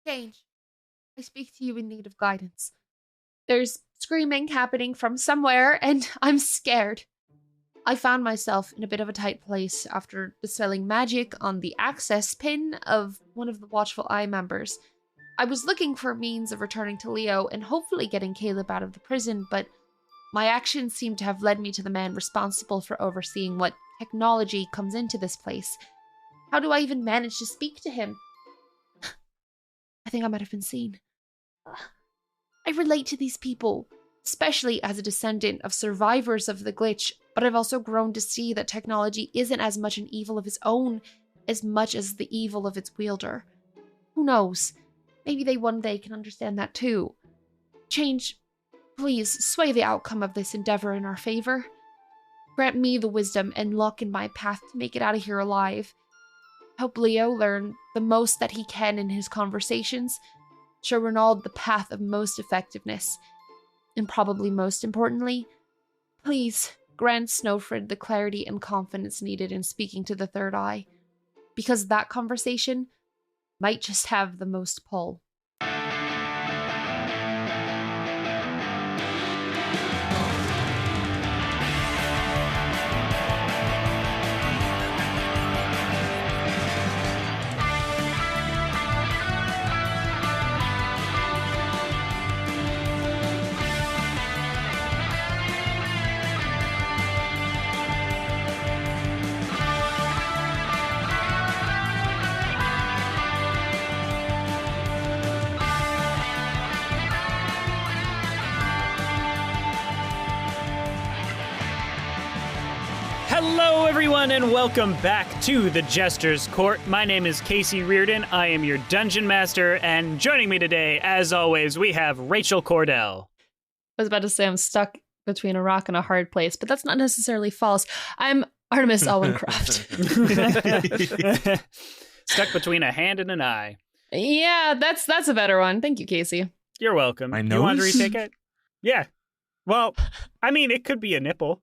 Change. I speak to you in need of guidance. There's screaming happening from somewhere, and I'm scared. I found myself in a bit of a tight place after dispelling magic on the access pin of one of the Watchful Eye members. I was looking for a means of returning to Leo and hopefully getting Caleb out of the prison, but my actions seem to have led me to the man responsible for overseeing what technology comes into this place. How do I even manage to speak to him? I think I might have been seen. I relate to these people, especially as a descendant of survivors of the glitch, but I've also grown to see that technology isn't as much an evil of its own as much as the evil of its wielder. Who knows? Maybe they one day can understand that too. Change, please sway the outcome of this endeavor in our favor. Grant me the wisdom and luck in my path to make it out of here alive. Help Leo learn the most that he can in his conversations. Show Renald the path of most effectiveness. And probably most importantly, please grant Snøfrid the clarity and confidence needed in speaking to the Third Eye. Because that conversation might just have the most pull. Hello, everyone, and welcome back to the Jester's Court. My name is Casey Reardon. I am your Dungeon Master, and joining me today, as always, we have Rachel Kordell. I was about to say I'm stuck between a rock and a hard place, but that's not necessarily false. I'm Artemis Alwyn Kroft. Stuck between a hand and an eye. Yeah, that's a better one. Thank you, Casey. You're welcome. My You want to nose? retake it? Yeah. Well, I mean, it could be a nipple.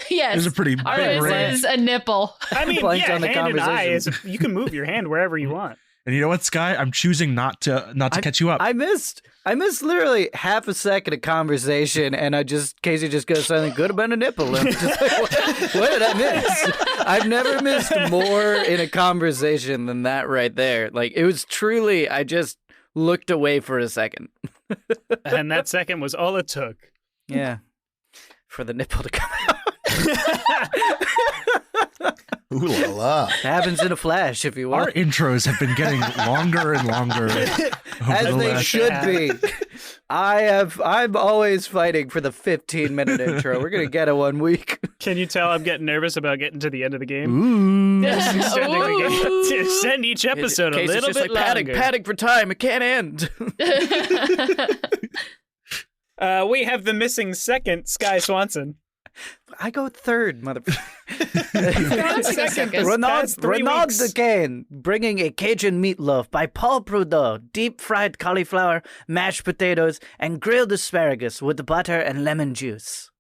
Yes, There's a pretty big Artemis range. is a nipple. I mean, Blanked yeah, on the hand and eye conversation. is, you can move your hand wherever you want. And you know what, Sky? I'm choosing not to catch you up. I missed literally half a second of conversation, and Casey just goes something good about a nipple. And I'm just like, what did I miss? I've never missed more in a conversation than that right there. Like, it was truly, I just looked away for a second. And that second was all it took. Yeah. For the nipple to come out. Ooh la la. Happens in a flash, if you will. Our intros have been getting longer and longer. As they should be. I'm always fighting for the 15-minute intro. We're going to get it 1 week. Can you tell I'm getting nervous about getting to the end of the game? Ooh. Extending the game. To extend each episode a Casey's little just bit like, longer. padding for time. It can't end. We have the missing second, Sky Swanson. I go third, motherfucker. Second. Renald DuCane, bringing a Cajun meatloaf by Paul Prudhoe, deep-fried cauliflower, mashed potatoes, and grilled asparagus with butter and lemon juice.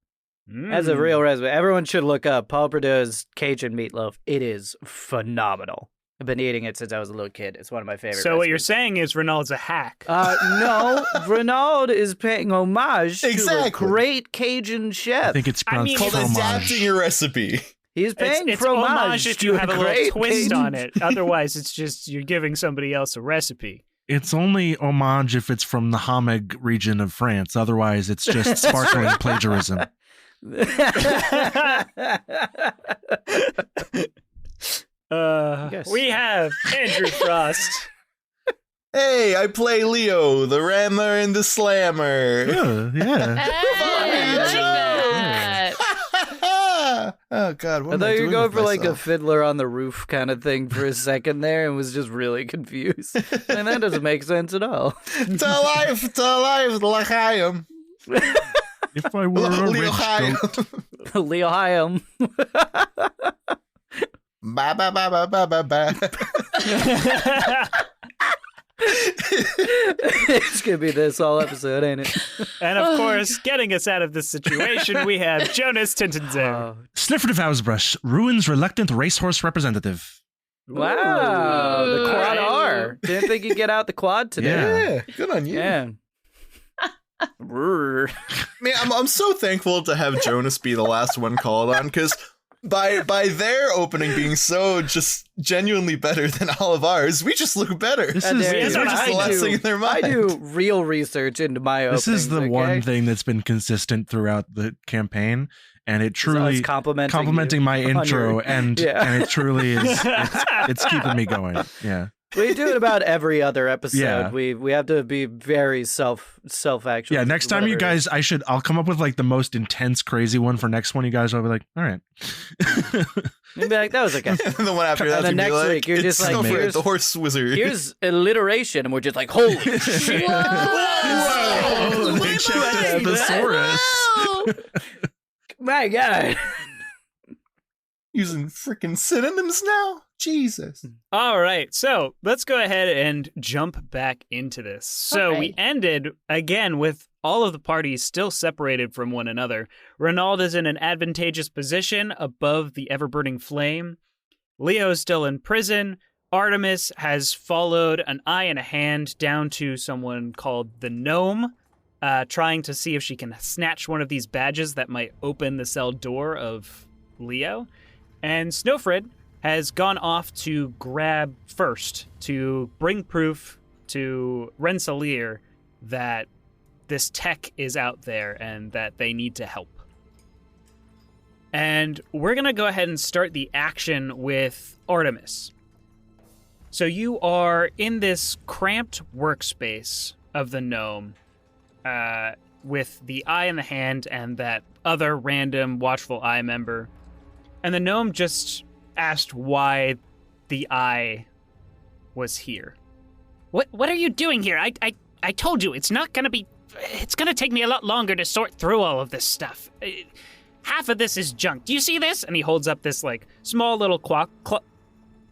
That's a real recipe. Everyone should look up Paul Prudhoe's Cajun meatloaf. It is phenomenal. I've been eating it since I was a little kid. It's one of my favorite So what you're recipes. saying is Renald's a hack. No, Renald is paying homage to a Exactly. great Cajun chef. I think it's pronounced Called fromage. adapting your recipe. He's paying It's fromage homage if to you a have a little great twist Cajun on it. Otherwise, it's just you're giving somebody else a recipe. It's only homage if it's from the Hameg region of France. Otherwise, it's just sparkling plagiarism. We have Andrew Frost. Hey, I play Leo, the Rammer and the Slammer. Yeah. Hey, I like that. Oh God! What I am thought you doing were going with for like a myself? Fiddler on the Roof kind of thing for a second there and was just really confused. And that doesn't make sense at all. To life, L'chaim. If I were a rich goat. Leo Hyam. Ba ba ba ba ba ba ba. It's going to be this all episode, ain't it? And of course, getting us out of this situation, we have Jonas Tintenseher. Snøfrid of Åsbrush, Ruin's reluctant racehorse representative. Wow. The quad R. car. Didn't think you'd get out the quad today. Yeah, good on you. Yeah. Man, I'm so thankful to have Jonas be the last one called on, because by their opening being so just genuinely better than all of ours, we just look better. This We're is just the last thing in their mind. I do real research into my openings. This is the okay? one thing that's been consistent throughout the campaign, and it truly It's complimenting my intro, and it truly is. It's keeping me going. Yeah. We do it about every other episode. Yeah. We have to be very self-actual. Yeah, next time you guys, I'll come up with like the most intense, crazy one for next one. You guys will be like, all right. You'll be like, that was okay. And the one after that, And then be next like, week, you're it's just like, Snøfrid, here's- the horse wizard. Here's alliteration, and we're just like, holy shit. Whoa! They checked a thesaurus. Whoa! My God. Using freaking synonyms now? Jesus. All right, so let's go ahead and jump back into this. So we Alright. ended, again, with all of the parties still separated from one another. Renald is in an advantageous position above the ever-burning flame. Leo is still in prison. Artemis has followed an eye and a hand down to someone called the Gnome, trying to see if she can snatch one of these badges that might open the cell door of Leo. And Snøfrid has gone off to grab first, to bring proof to Rensselaer that this tech is out there and that they need to help. And we're going to go ahead and start the action with Artemis. So you are in this cramped workspace of the gnome with the eye in the hand and that other random watchful eye member. And the gnome just asked why the eye was here. What are you doing here? I told you it's gonna take me a lot longer to sort through all of this stuff. Half of this is junk. Do you see this? And he holds up this small little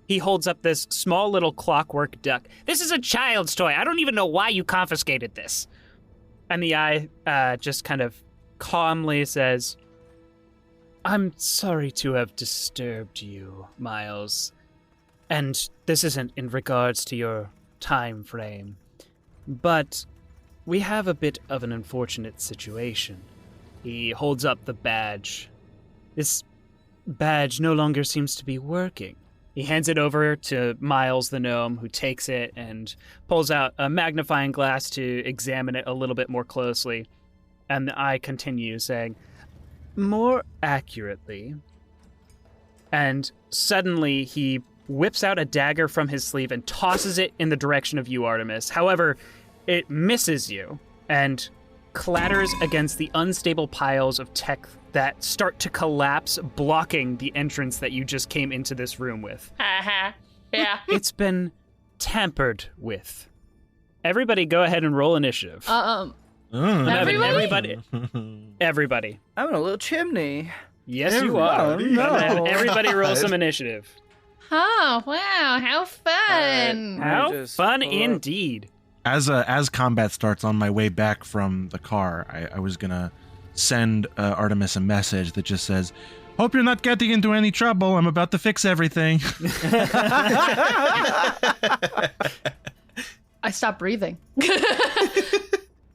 he holds up this small little clockwork duck. This is a child's toy. I don't even know why you confiscated this. And the eye just kind of calmly says, I'm sorry to have disturbed you, Miles. And this isn't in regards to your time frame. But we have a bit of an unfortunate situation. He holds up the badge. This badge no longer seems to be working. He hands it over to Miles the gnome, who takes it and pulls out a magnifying glass to examine it a little bit more closely. And the eye continues saying, more accurately. And suddenly he whips out a dagger from his sleeve and tosses it in the direction of you, Artemis. However, it misses you and clatters against the unstable piles of tech that start to collapse, blocking the entrance that you just came into this room with. Yeah. It's been tampered with. Everybody go ahead and roll initiative. Everybody? Everybody. I'm in a little chimney. Yes, you are. No. Everybody roll some initiative. Oh, wow, how fun. How just fun pull up. indeed. As combat starts on my way back from the car, I was gonna send Artemis a message that just says, "Hope you're not getting into any trouble. I'm about to fix everything." I stopped breathing.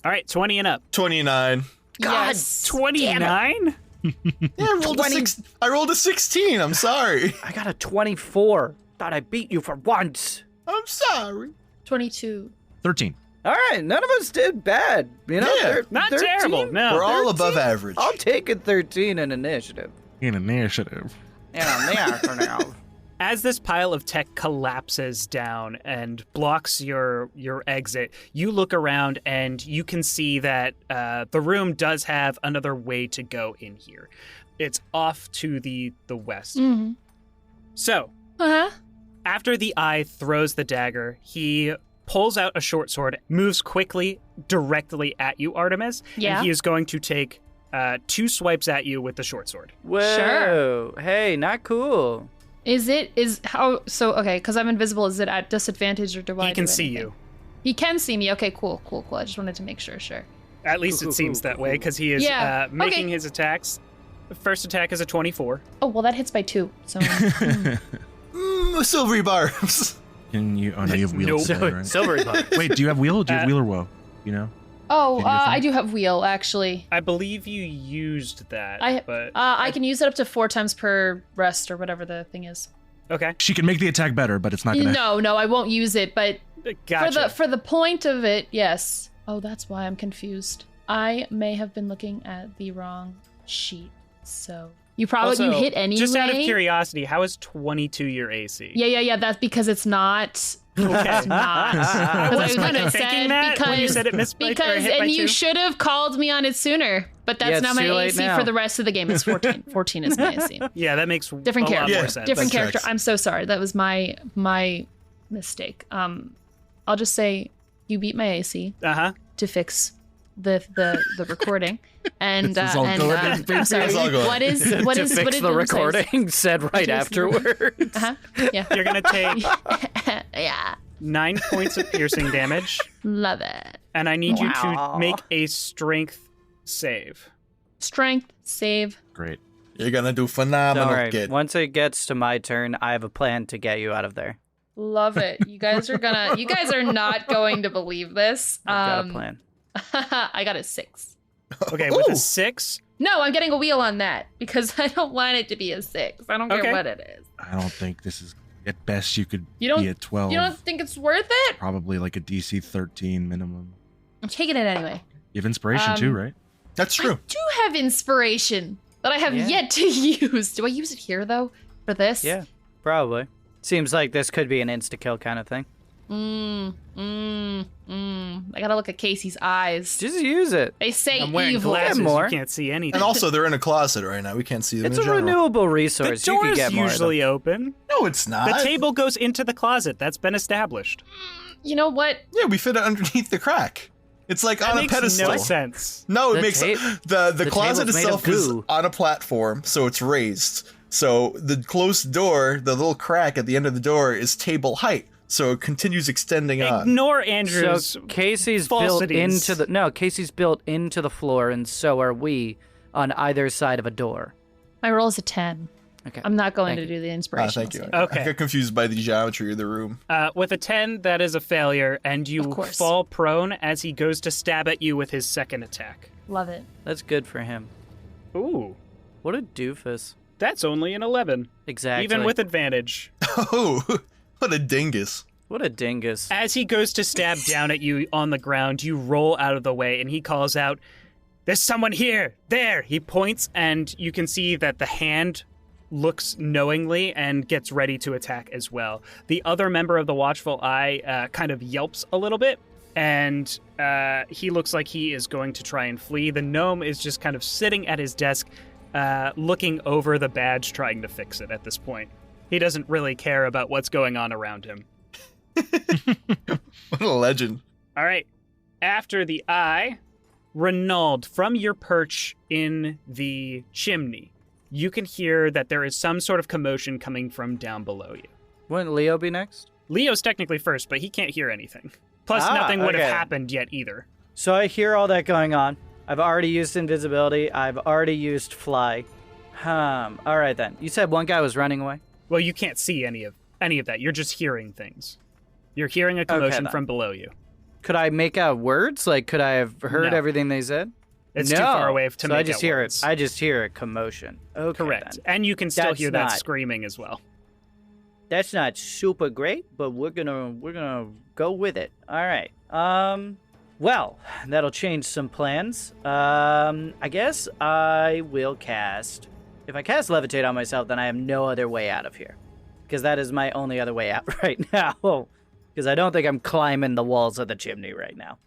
All right, 20 and up. 29. God, yes. 29? Yeah, I rolled a 16. I'm sorry. I got a 24. Thought I beat you for once. I'm sorry. 22. 13. All right, none of us did bad. You know, Yeah, Not 13? terrible. No. We're all 13? above average. I'll take a 13 in initiative. In initiative. Yeah. As this pile of tech collapses down and blocks your exit, you look around and you can see that the room does have another way to go in here. It's off to the west. Mm-hmm. So, after the eye throws the dagger, he pulls out a short sword, moves quickly directly at you, Artemis, Yeah. and he is going to take 2 swipes at you with the short sword. Whoa. Sure. Hey, not cool. Okay, because I'm invisible, is it at disadvantage or do I He can do see anything? you. He can see me. Okay, cool. I just wanted to make sure. At least it seems that way, because he is Yeah, making okay. his attacks. The first attack is a 24. Oh, well, that hits by 2. So Silvery barbs. Can you? Oh no, you have wheel. Nope. Today, right? Silvery buttons. Wait, do you have wheel? Do you have wheel or woe? You know? Oh, Can you I do have wheel, actually. I believe you used that, but I can use it up to 4 times per rest or whatever the thing is. okay. She can make the attack better, but it's not gonna. No, I won't use it, but Gotcha. for the point of it, yes. Oh, that's why I'm confused. I may have been looking at the wrong sheet. So you probably Also, hit anyway. Just out of curiosity, how is 22 your AC? Yeah. That's because it's not. Okay. It's not. I Because was gonna thinking say that when you said it missed by, or because hit by and you 2. should have called me on it sooner. But that's Yeah, not it's my too late AC now. for the rest of the game. It's 14. 14 is my AC. Yeah, that makes Different a lot character. more Yeah, sense. Different That character. tracks. I'm so sorry. That was my mistake. I'll just say you beat my AC Uh-huh. to fix the recording. And This is all going in. I'm sorry. It's all going. What is to what fix did the Dylan say? recording said right Just- afterwards. Uh-huh. Yeah. You're going to take Yeah. 9 points of piercing damage, Love it. and I need you Wow. to make a strength save. Strength save. Great. You're gonna do Don't phenomenal, worry. kid. Once it gets to my turn, I have a plan to get you out of there. Love it. You guys are not going to believe this. I've got a plan. I got a 6. Okay, with Ooh. a 6, No, I'm getting a wheel on that because I don't want it to be a 6. I don't Okay. care what it is. I don't think this is. At best, you could You don't- be at 12. You don't think it's worth it? Probably like a DC 13 minimum. I'm taking it anyway. You have inspiration too, right? That's I true. do have inspiration that I have Yeah. yet to use. Do I use it here though? For this? Yeah, probably. Seems like this could be an insta-kill kind of thing. I gotta look at Casey's eyes. Just use it. They say I'm wearing evil. glasses. more. You can't see anything. And also, they're in a closet right now. We can't see them It's in a general. renewable the resource. You can door's get more usually open. No, it's not. The table goes into the closet. That's been established. You know what? Yeah, we fit it underneath the crack. It's like That on a makes pedestal. no sense. No, it The makes ta- the closet table's made of itself is goo. on a platform, so it's raised. So the closed door, the little crack at the end of the door, is table height. So it continues extending on. Ignore So Andrew's. Casey's built falsities. into the Casey's built into the floor, and so are we on either side of a door. My roll is a 10. Okay. I'm not going Thank to you. do the inspiration. Thank you. Okay. I got confused by the geometry of the room. With a 10, that is a failure, and you Of course. fall prone as he goes to stab at you with his second attack. Love it. That's good for him. Ooh, What a doofus. that's only an 11, Exactly. even with advantage. Oh, what a dingus. What a dingus. As he goes to stab down at you on the ground, you roll out of the way, and he calls out, "There's someone here! There!" He points, and you can see that the hand looks knowingly and gets ready to attack as well. The other member of the Watchful Eye kind of yelps a little bit, and he looks like he is going to try and flee. The gnome is just kind of sitting at his desk, looking over the badge, trying to fix it at this point. He doesn't really care about what's going on around him. What a legend. All right. After the eye, Renald, from your perch in the chimney, you can hear that there is some sort of commotion coming from down below you. Wouldn't Leo be next? Leo's technically first, but he can't hear anything. Plus, nothing would have okay. happened yet either. So I hear all that going on. I've already used invisibility. I've already used fly. All right then. You said one guy was running away? Well, you can't see any of that. You're just hearing things. You're hearing a commotion then. from below you. Could I make out words? Like, could I have heard No. everything they said? It's no. too far away to so make I just out hear words. it. I just hear a commotion. Okay, Correct. then. And you can still That's hear that not- screaming as well. That's not super great, but we're gonna go with it. All right. Well, that'll change some plans. I guess I will cast. If I cast levitate on myself, then I have no other way out of here, because that is my only other way out right now. Because I don't think I'm climbing the walls of the chimney right now,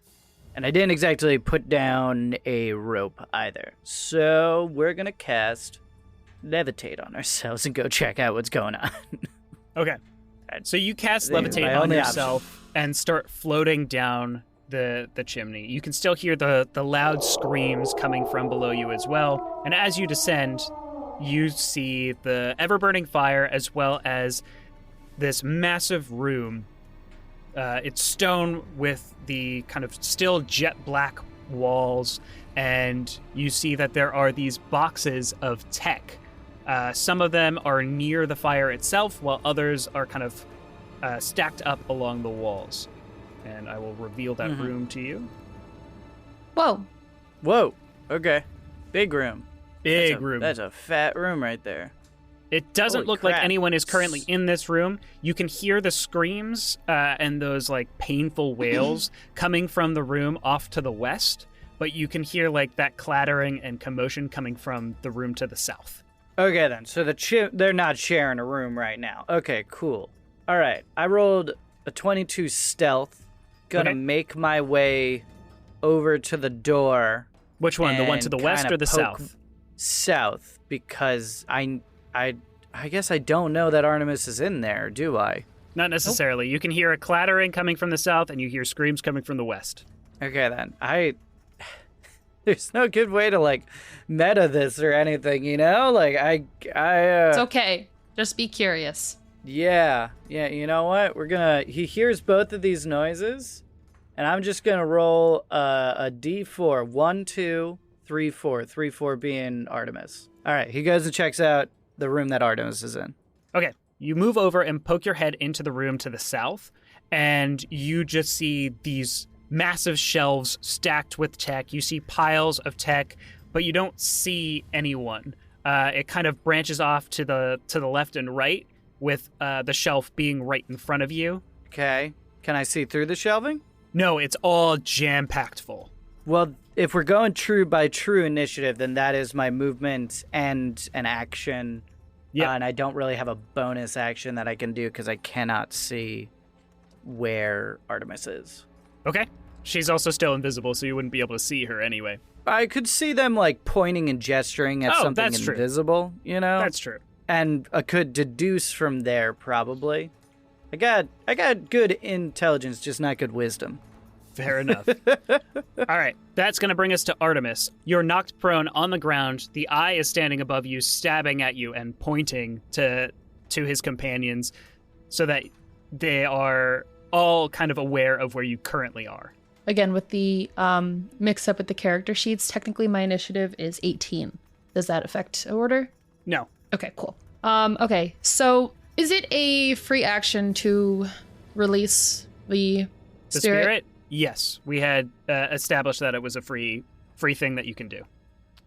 and I didn't exactly put down a rope either. So we're gonna cast levitate on ourselves and go check out what's going on. Okay. So you cast My levitate on only yourself and start floating down the chimney. You can still hear the loud screams coming from below you as well. And as you descend, you see the ever-burning fire as well as this massive room. It's stone with the kind of still jet black walls, and you see that there are these boxes of tech. Some of them are near the fire itself, while others are kind of stacked up along the walls. And I will reveal that room to you. Whoa. Whoa. Okay. Big room. Big room. That's a fat room right there. It doesn't Holy look crap. like anyone is currently in this room. You can hear the screams and those like painful wails coming from the room off to the west, but you can hear like that clattering and commotion coming from the room to the south. Okay, then. So they're not sharing a room right now. Okay, cool. All right. I rolled a 22 stealth. Gonna make my way over to the door. Which one? The one to the west or the south? South, because I guess I don't know that Artemis is in there, do I? Not necessarily. Nope. You can hear a clattering coming from the south, and you hear screams coming from the west. Okay, then. There's no good way to, like, meta this or anything, you know? Like, It's okay. Just be curious. Yeah, you know what? He hears both of these noises, and I'm just gonna roll a D4. 1, 2, 3, 4. 3, 4 being Artemis. All right, he goes and checks out the room that Artemis is in. Okay, you move over and poke your head into the room to the south, and you just see these massive shelves stacked with tech. You see piles of tech, but you don't see anyone. It kind of branches off to the left and right, with the shelf being right in front of you. Okay, can I see through the shelving? No, it's all jam-packed full. Well, if we're going true by true initiative, then that is my movement and an action. Yeah. And I don't really have a bonus action that I can do because I cannot see where Artemis is. Okay. She's also still invisible, so you wouldn't be able to see her anyway. I could see them, like, pointing and gesturing at something invisible, you know? That's true. And I could deduce from there, probably. I got good intelligence, just not good wisdom. Fair enough. All right, that's going to bring us to Artemis. You're knocked prone on the ground. The eye is standing above you, stabbing at you and pointing to his companions so that they are all kind of aware of where you currently are. Again, with the mix-up with the character sheets, technically my initiative is 18. Does that affect order? No. Okay, cool. Okay, so is it a free action to release the spirit? Yes, we had established that it was a free thing that you can do.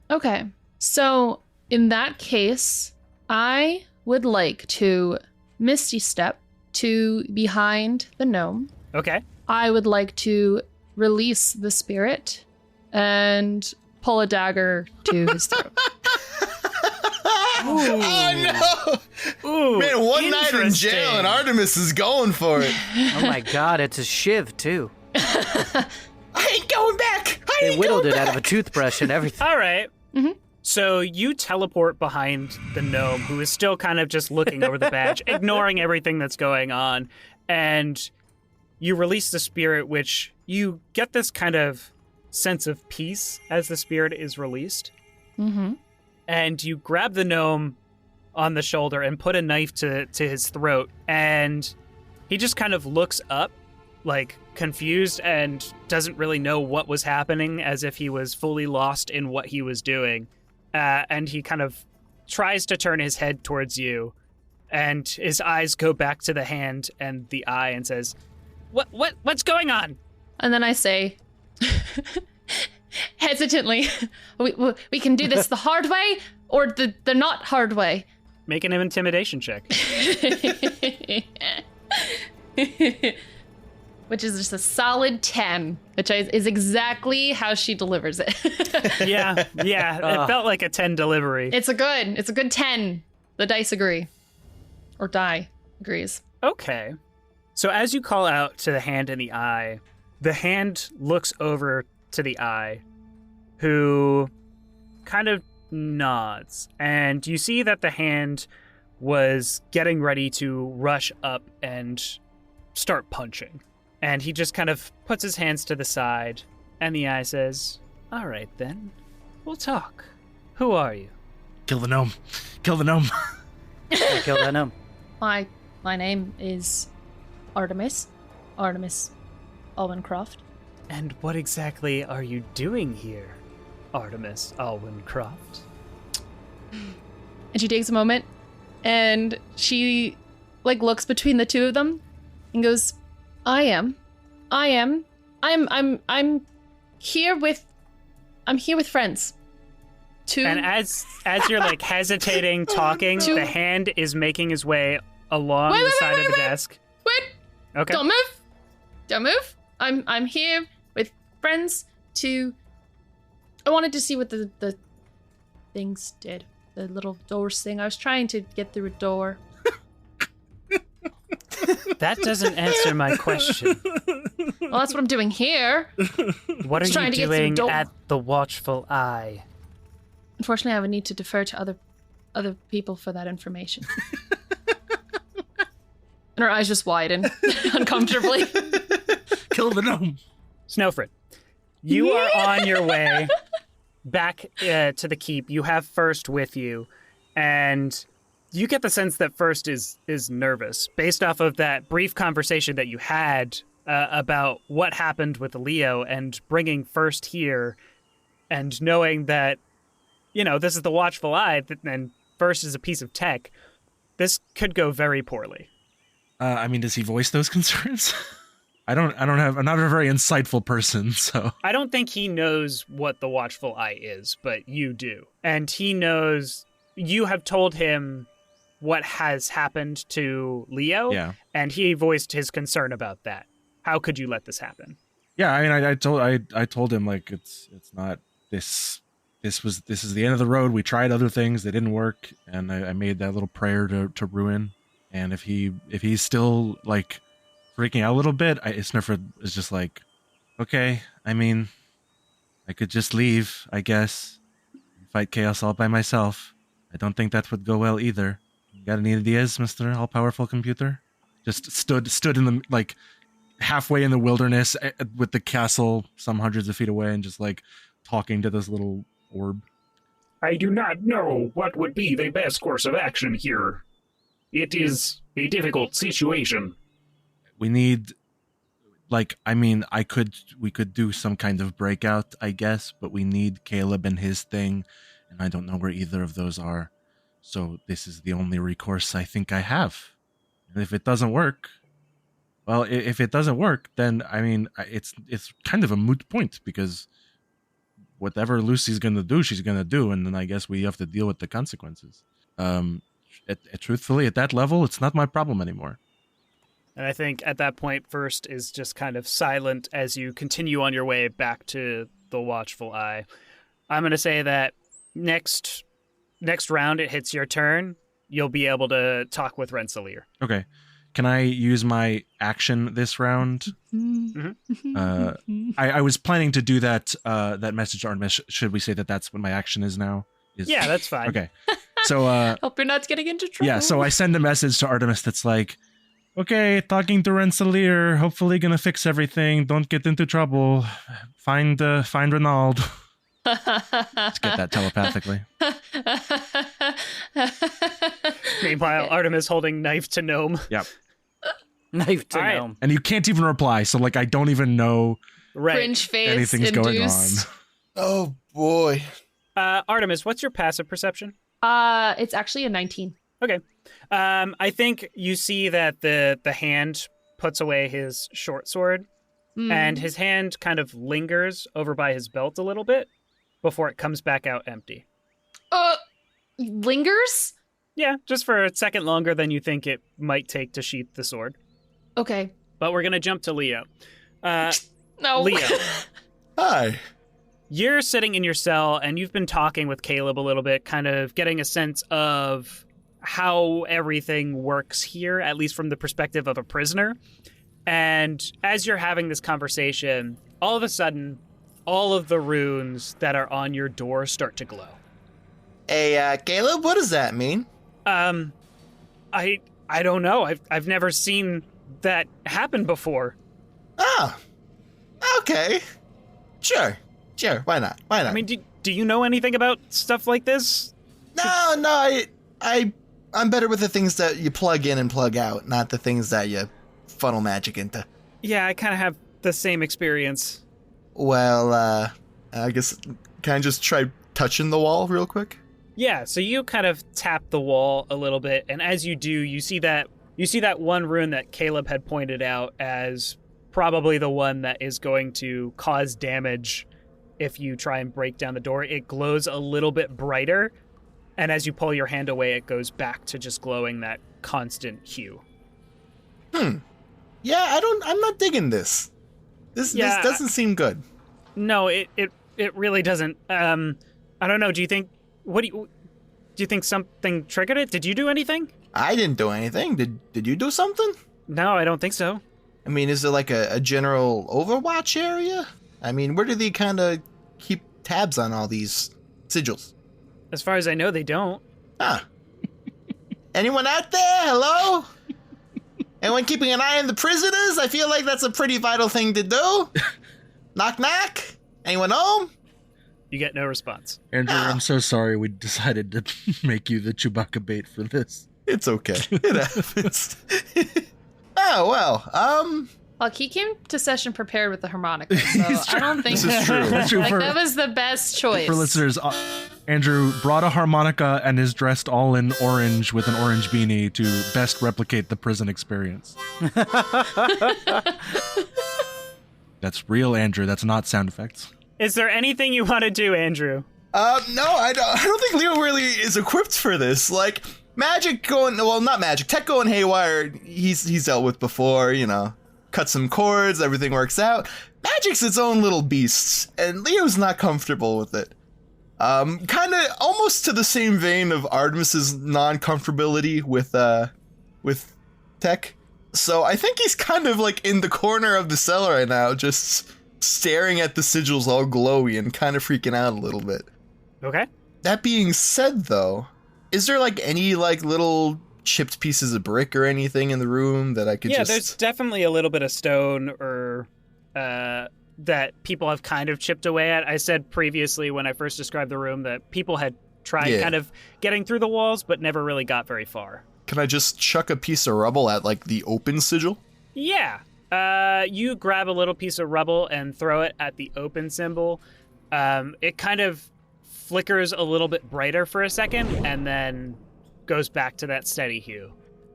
Okay, so in that case, I would like to Misty Step to behind the gnome. Okay. I would like to release the spirit and pull a dagger to his throat. Oh no! Ooh, man, one night in jail and Artemis is going for it. Oh my god, it's a shiv too. I ain't going back. They whittled it out of a toothbrush and everything. All right. Mm-hmm. So you teleport behind the gnome, who is still kind of just looking over the badge, ignoring everything that's going on, and you release the spirit, which you get this kind of sense of peace as the spirit is released. Mm-hmm. And you grab the gnome on the shoulder and put a knife to his throat, and he just kind of looks up, like confused and doesn't really know what was happening, as if he was fully lost in what he was doing. And he kind of tries to turn his head towards you, and his eyes go back to the hand and the eye and says, What's going on? And then I say, hesitantly, we can do this the hard way or the not hard way. Make an intimidation check. Which is just a solid 10, which is exactly how she delivers it. Yeah, it felt like a 10 delivery. It's a good 10. The dice agree. Or die agrees. Okay. So as you call out to the hand and the eye looks over to the eye, who kind of nods. And you see that the hand was getting ready to rush up and start punching. And he just kind of puts his hands to the side, and the eye says, All right, then. We'll talk. Who are you? Kill the gnome. Kill the gnome. Kill that gnome. My name is Artemis. Artemis Alwyn Kroft. And what exactly are you doing here, Artemis Alwyn Kroft? And she takes a moment, and she, looks between the two of them, and goes, I'm here with friends. And as you're like hesitating, talking, the hand is making his way along the side of the desk. Wait. Okay. Don't move. I'm here with friends I wanted to see what the things did. The little doors thing. I was trying to get through a door. That doesn't answer my question. Well, that's what I'm doing here. What are you doing at the Watchful Eye? Unfortunately, I would need to defer to other people for that information. And her eyes just widen uncomfortably. Kill the gnome. Snøfrid, you are on your way back to the keep. You have First with you, and you get the sense that First is nervous based off of that brief conversation that you had about what happened with Leo and bringing First here and knowing that, this is the Watchful Eye and First is a piece of tech. This could go very poorly. Does he voice those concerns? I'm not a very insightful person, so. I don't think he knows what the Watchful Eye is, but you do. And he knows, you have told him what has happened to Leo, and he voiced his concern about that. How could you let this happen? Yeah, I told him like it's not this. This is the end of the road. We tried other things, they didn't work, and I made that little prayer to Ruin. And if he's still like freaking out a little bit, Snøfrid is just like, okay, I could just leave, I guess, fight chaos all by myself. I don't think that would go well either. You got any ideas, Mr. All-Powerful Computer? Just stood in the, like, halfway in the wilderness with the castle some hundreds of feet away and just, like, talking to this little orb. I do not know what would be the best course of action here. It is a difficult situation. We need, like, we could do some kind of breakout, I guess, but we need Caleb and his thing, and I don't know where either of those are. So this is the only recourse I think I have. And if it doesn't work, then, it's kind of a moot point, because whatever Lucy's going to do, she's going to do, and then I guess we have to deal with the consequences. Truthfully, at that level, it's not my problem anymore. And I think at that point, First is just kind of silent as you continue on your way back to the Watchful Eye. I'm going to say that next round, it hits your turn. You'll be able to talk with Rensselaer. Okay. Can I use my action this round? Mm-hmm. I was planning to do that message to Artemis. Should we say that that's what my action is now? Yeah, that's fine. Okay. So, hope you're not getting into trouble. Yeah, so I send a message to Artemis that's like, okay, talking to Rensselaer, hopefully gonna fix everything. Don't get into trouble. Find Renald. Let's get that telepathically. Meanwhile, Artemis holding knife to gnome. Yep. Knife to gnome. And you can't even reply, so like I don't even know Cringe face anything's induced. going on. Oh boy. Artemis, what's your passive perception? It's actually a 19. Okay. I think you see that the hand puts away his short sword, and his hand kind of lingers over by his belt a little bit before it comes back out empty. Lingers? Yeah, just for a second longer than you think it might take to sheath the sword. Okay. But we're going to jump to Leo. No. Leo. Hi. You're sitting in your cell, and you've been talking with Caleb a little bit, kind of getting a sense of how everything works here, at least from the perspective of a prisoner. And as you're having this conversation, all of a sudden, all of the runes that are on your door start to glow. Hey, Caleb, what does that mean? I don't know. I've never seen that happen before. Oh, okay. Sure, why not? I mean, do you know anything about stuff like this? No, I'm better with the things that you plug in and plug out, not the things that you funnel magic into. Yeah, I kind of have the same experience. Well, I guess, can I just try touching the wall real quick? Yeah, so you kind of tap the wall a little bit, and as you do, you see that You see that one rune that Caleb had pointed out as probably the one that is going to cause damage if you try and break down the door. It glows a little bit brighter, and as you pull your hand away, it goes back to just glowing that constant hue. Yeah, I'm not digging this. This doesn't seem good. No, it really doesn't. I don't know. Do you think something triggered it? Did you do anything? I didn't do anything. Did you do something? No, I don't think so. I mean, is there like a general Overwatch area? I mean, where do they kind of keep tabs on all these sigils? As far as I know, they don't. Ah. Anyone out there? Hello? Anyone keeping an eye on the prisoners? I feel like that's a pretty vital thing to do. Knock, knock. Anyone home? You get no response. Andrew, I'm so sorry we decided to make you the Chewbacca bait for this. It's okay. It happens. Oh, well, Look, he came to session prepared with the harmonica, so I don't think This is true. That's true. like, that was the best choice. For listeners, Andrew brought a harmonica and is dressed all in orange with an orange beanie to best replicate the prison experience. That's real, Andrew. That's not sound effects. Is there anything you want to do, Andrew? No, I don't think Leo really is equipped for this. Like, magic going, well, not magic, tech going haywire, he's dealt with before, you know. Cut some cords, everything works out. Magic's its own little beast, and Leo's not comfortable with it. Kind of almost to the same vein of Artemis's non-comfortability with tech. So I think he's kind of like in the corner of the cell right now, just staring at the sigils all glowy and kind of freaking out a little bit. Okay. That being said, though, is there like any like little chipped pieces of brick or anything in the room that I could just... there's definitely a little bit of stone or that people have kind of chipped away at. I said previously when I first described the room that people had tried kind of getting through the walls but never really got very far. Can I just chuck a piece of rubble at like the open sigil? Yeah. You grab a little piece of rubble and throw it at the open symbol. It kind of flickers a little bit brighter for a second and then goes back to that steady hue.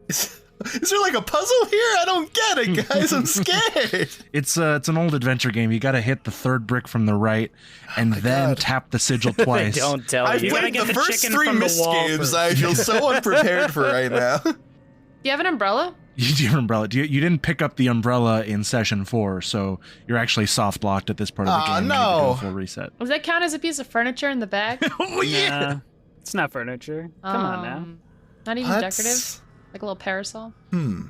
Is there like a puzzle here? I don't get it, guys. I'm scared. It's an old adventure game. You got to hit the third brick from the right and then tap the sigil twice. They don't tell I've you. played the first 3 missed games. I feel so unprepared for right now. Do you have an umbrella? You do have an umbrella. You didn't pick up the umbrella in session 4, so you're actually soft blocked at this part of the game. No. You need to do a full reset. Does that count as a piece of furniture in the bag? Oh, yeah. It's not furniture. Come on now. Not even decorative? Like a little parasol?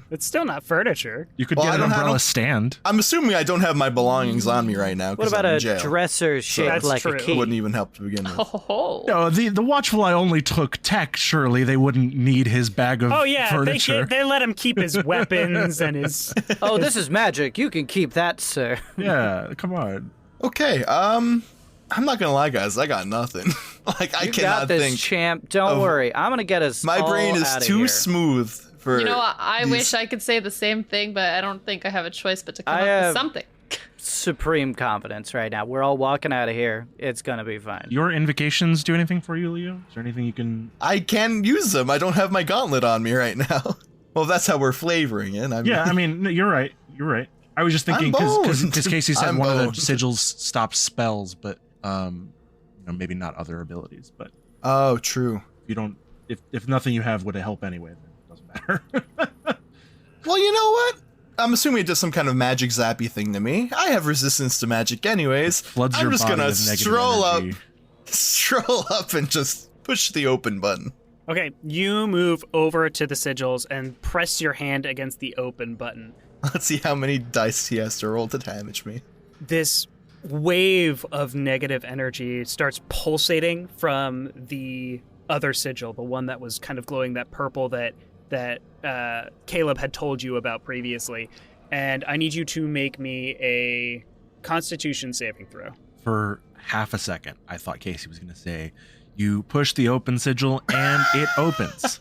It's still not furniture. You could get an umbrella stand. I'm assuming I don't have my belongings on me right now. What about I'm in a jail. dresser shaped That's like true. a It key? wouldn't even help to begin with. Oh. No, the watchful eye only took tech. Surely they wouldn't need his bag of Oh yeah, furniture. they let him keep his weapons and his... Oh, this is magic. You can keep that, sir. Yeah, come on. Okay, I'm not gonna lie, guys. I got nothing. Like, I You cannot got this, think. champ. Don't worry. I'm gonna get us My all brain is outta too here. smooth for. You know, I these- wish I could say the same thing, but I don't think I have a choice but to come I up have- with something. Supreme confidence right now. We're all walking out of here. It's gonna be fine. Your invocations do anything for you, Leo? Is there anything you can... I can use them. I don't have my gauntlet on me right now. Well, that's how we're flavoring it. I mean, Yeah, I mean, no, you're right. You're right. I was just thinking, because boned. Casey said I'm one of boned. the sigils stops spells, but maybe not other abilities. But Oh, true. if you don't, if nothing you have would help anyway, then it doesn't matter. Well, you know what? I'm assuming it does some kind of magic zappy thing to me. I have resistance to magic anyways. Floods I'm your just body gonna with negative energy. stroll up and just push the open button. Okay, you move over to the sigils and press your hand against the open button. Let's see how many dice he has to roll to damage me. This wave of negative energy starts pulsating from the other sigil, the one that was kind of glowing that purple that Caleb had told you about previously. And I need you to make me a Constitution saving throw. For half a second, I thought Casey was going to say, you push the open sigil and it opens.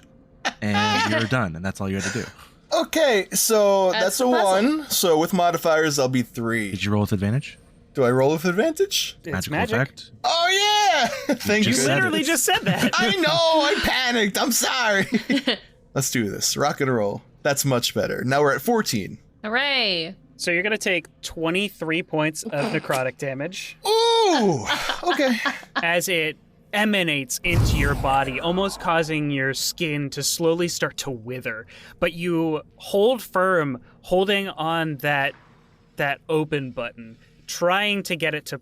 And you're done, and that's all you had to do. Okay, so that's a the puzzle. 1. So with modifiers, I'll be 3. Did you roll with advantage? Do I roll with advantage? It's Magical magic. effect? Oh yeah! Thank You you. said Literally it. just said that. I know, I panicked. I'm sorry. Let's do this. Rock and roll. That's much better. Now we're at 14. Hooray. So you're going to take 23 points of necrotic damage. Ooh! Okay. As it emanates into your body, almost causing your skin to slowly start to wither. But you hold firm, holding on that open button, trying to get it to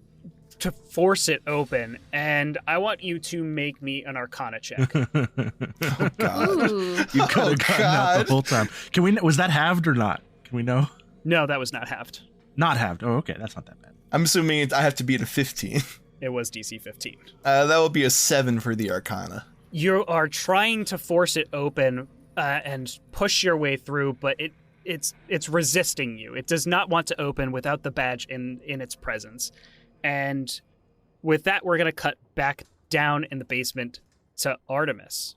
force it open. And I want you to make me an Arcana check. Oh, God. Ooh. You could have gotten out the whole time. Was that halved or not? Can we know? No, that was not halved. Not halved. Oh, okay. That's not that bad. I'm assuming I have to beat a 15. It was DC 15. That will be a 7 for the Arcana. You are trying to force it open and push your way through, but it's resisting you. It does not want to open without the badge in its presence. And with that, we're going to cut back down in the basement to Artemis.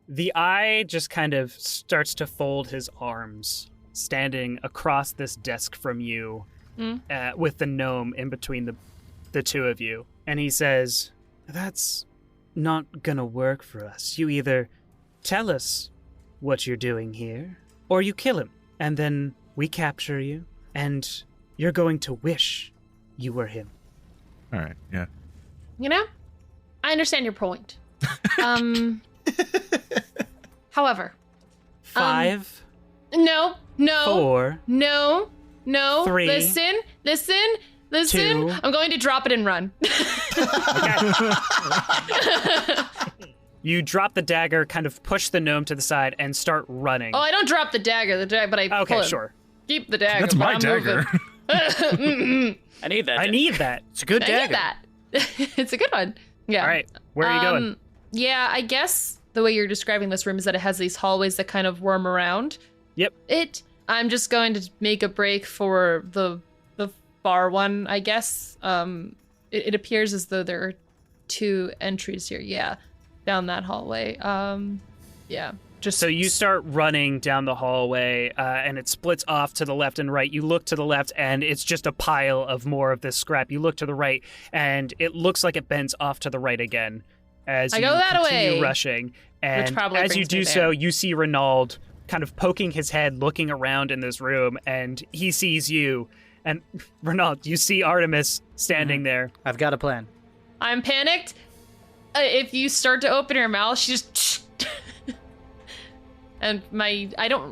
The eye just kind of starts to fold his arms, standing across this desk from you, with the gnome in between the two of you. And he says, "That's not gonna work for us. You either tell us what you're doing here, or you kill him, and then we capture you, and you're going to wish you were him." All right. Yeah. You know, I understand your point. However, 5, no, 4, no, 3, listen. 2. I'm going to drop it and run. You drop the dagger, kind of push the gnome to the side, and start running. Oh, I don't drop the dagger, but I pull Okay, him. sure. Keep the dagger. That's but my I'm dagger. moving. I need that. I need that. It's a good I dagger. need that. It's a good one. Yeah. All right, where are you going? Yeah, I guess the way you're describing this room is that it has these hallways that kind of worm around. Yep. I'm just going to make a break for the far one, I guess. It appears as though there are 2 entries here. Yeah, down that hallway. Yeah. Just So you start running down the hallway, and it splits off to the left and right. You look to the left, and it's just a pile of more of this scrap. You look to the right, and it looks like it bends off to the right again as you go that continue way. rushing. And Which probably as you brings me do there. so, you see Renald kind of poking his head, looking around in this room, and he sees you. And Renald, you see Artemis standing there. I've got a plan. I'm panicked. If you start to open your mouth, she just and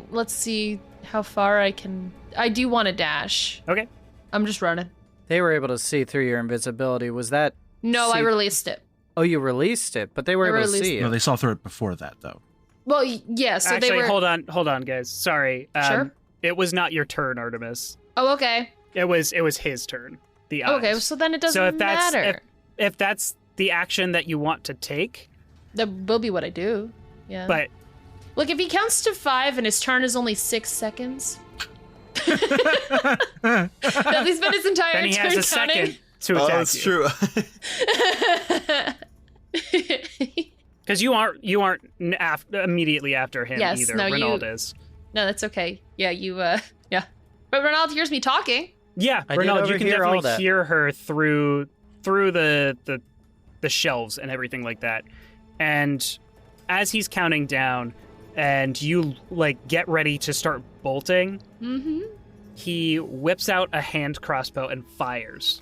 let's see how far I can. I do want to dash. Okay. I'm just running. They were able to see through your invisibility. Was that? No, I see- released it. Oh, you released it, but they were I able to released see it. No, they saw through it before that, though. Well, yeah, so Actually, they were. hold on, guys. Sorry. Sure. It was not your turn, Artemis. Oh, okay. It was his turn. The eyes. Okay, so then it doesn't So if that's matter. if that's the action that you want to take, That will be what I do. Yeah. but Look, if he counts to 5 and his turn is only 6 seconds. That he's spent his entire then he turn has a counting. second to Oh, attack that's you. true. Because you aren't immediately after him Yes, either. no, Renald is. No, that's okay. Yeah, yeah. But Renald hears me talking. Yeah, I did Renald, you can overhear all definitely that. hear her through the shelves and everything like that. And as he's counting down, and you get ready to start bolting, he whips out a hand crossbow and fires.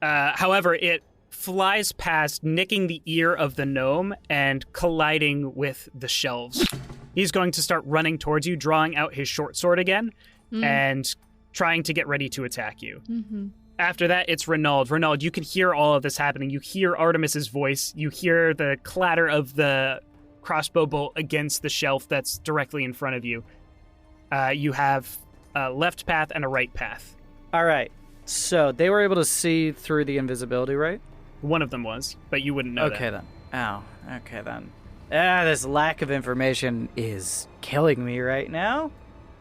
However, it flies past, nicking the ear of the gnome and colliding with the shelves. He's going to start running towards you, drawing out his short sword again, and trying to get ready to attack you. After that, it's Renald. Renald, you can hear all of this happening. You hear Artemis's voice. You hear the clatter of the crossbow bolt against the shelf that's directly in front of you. You have a left path and a right path. All right. So they were able to see through the invisibility, right? One of them was, but you wouldn't know Okay then. Oh, okay then. This lack of information is killing me right now.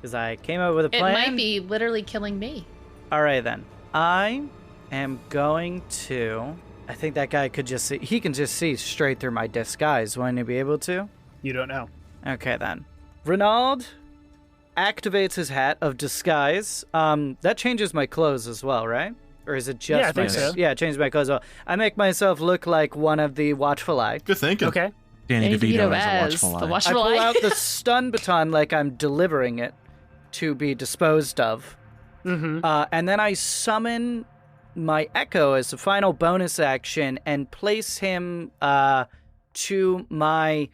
Because I came up with a It plan. might be literally killing me. All right then. I am going to... I think that guy could just see... He can just see straight through my disguise. Wouldn't he be able to? You don't know. Okay then. Renald activates his hat of disguise. That changes my clothes as well, right? Or is it just Yeah, I think so. Yeah, it changes my clothes as well. I make myself look like one of the Watchful Eye. Good thinking. Okay. Danny DeVito as the the watchful eye. I watchful pull eye. out the stun baton like I'm delivering it to be disposed of. Mm-hmm. And then I summon my Echo as a final bonus action and place him to my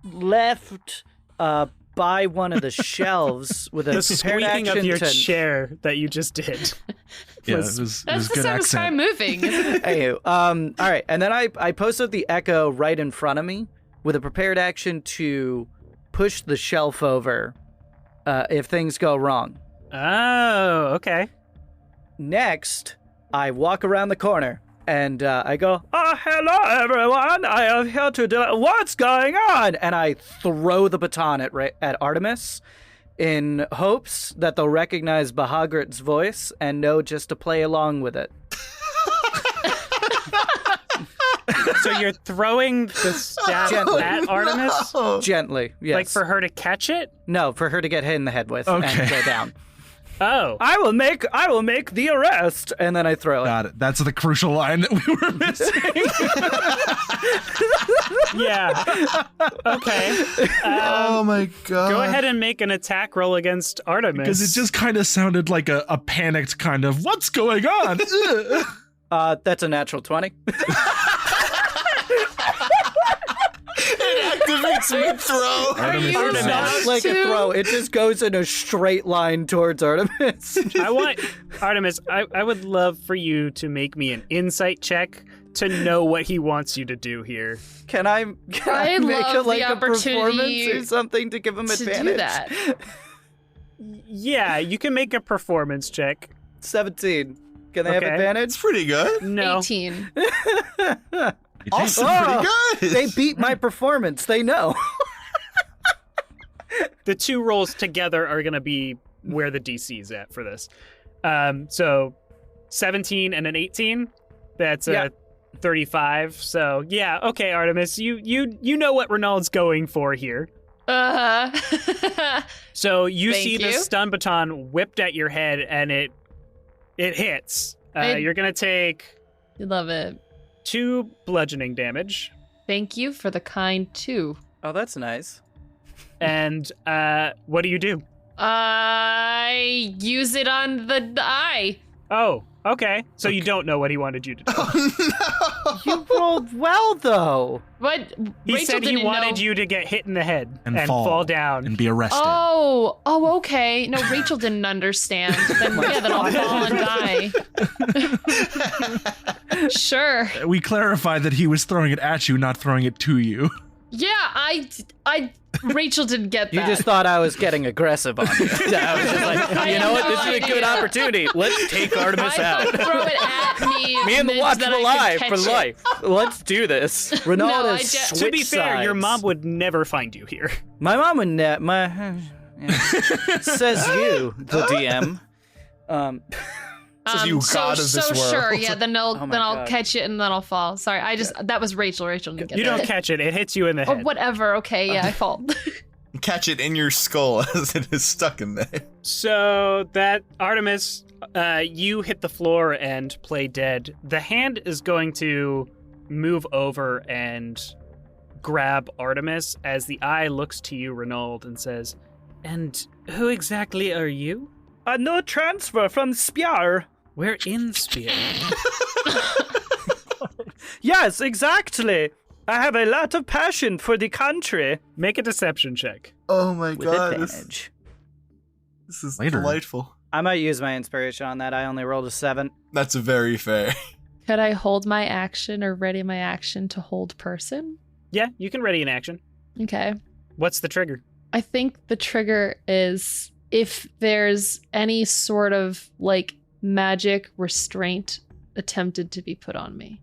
left by one of the shelves with a The prepared squeaking action of your to... chair that you just did. Yeah, it was- was That's the good sound of Sky accent. moving. Anywho, all right, and then I posted the Echo right in front of me with a prepared action to push the shelf over if things go wrong. Oh, okay. Next, I walk around the corner and I go, hello everyone, I am here to what's going on? And I throw the baton at Artemis in hopes that they'll recognize Bahagrit's voice and know just to play along with it. So you're throwing the staff Gently. at Artemis? Gently, yes. Like for her to catch it? No, for her to get hit in the head with and Okay. go down. Oh. I will make the arrest, and then I throw it. Got it. That's the crucial line that we were missing. Yeah. Okay. Oh my god. Go ahead and make an attack roll against Artemis. Because it just kind of sounded like a panicked kind of, what's going on? Ugh. That's a natural 20. Activates mid-throw. Are you Artemis. about Like a to? throw. It just goes in a straight line towards Artemis. I want Artemis, I would love for you to make me an insight check to know what he wants you to do here. Can I I make love like the a performance opportunity or something to give him to advantage? do that. Yeah, you can make a performance check. 17. Can they have Okay. advantage? It's pretty good. No. 18. Also Oh, pretty good. They beat my performance. They know. The two rolls together are going to be where the DC is at for this. So 17 and an 18, that's Yeah. a 35. So yeah, okay, Artemis, you know what Renald's going for here. So you Thank see the you. stun baton whipped at your head, and it hits. You're gonna take You love it. 2 bludgeoning damage, Thank you for the kind too. Oh, that's nice. and what do you do? I use it on the eye. Oh, okay. So you don't know what he wanted you to do. Oh, You rolled well, though. But He Rachel said he didn't wanted know. you to get hit in the head And fall fall. down. And be arrested. Oh, okay. No, Rachel didn't understand. Then then I'll fall and die. Sure. We clarified that he was throwing it at you, not throwing it to you. Yeah, I Rachel didn't get that. You just thought I was getting aggressive on you. I was just like, I you know had what? This no is a good idea. opportunity. Let's take Artemis I out. thought throw it at me. Me and the meant that I watchful could eye catch for it. life. Let's do this. Renald No, I has just- switched To be fair, your sides. mom would never find you here. My mom would says you, the DM. Says you god of this world. Sure, yeah. Then I'll Oh my then I'll God. catch it and then I'll fall. Sorry, that was Rachel. Rachel didn't get You that. don't catch it. It hits you in the Or head. whatever. Okay, yeah, I fall. Catch it in your skull as it is stuck in there. So that Artemis, you hit the floor and play dead. The hand is going to move over and grab Artemis as the eye looks to you, Renald, and says, "And who exactly are you? A no transfer from Spjar. We're in Spear." Yes, exactly. I have a lot of passion for the country. Make a deception check. Oh my With god, advantage. this is Later. delightful. I might use my inspiration on that. I only rolled a 7. That's very fair. Could I hold my action or ready my action to hold person? Yeah, you can ready an action. Okay. What's the trigger? I think the trigger is if there's any sort of like magic restraint attempted to be put on me.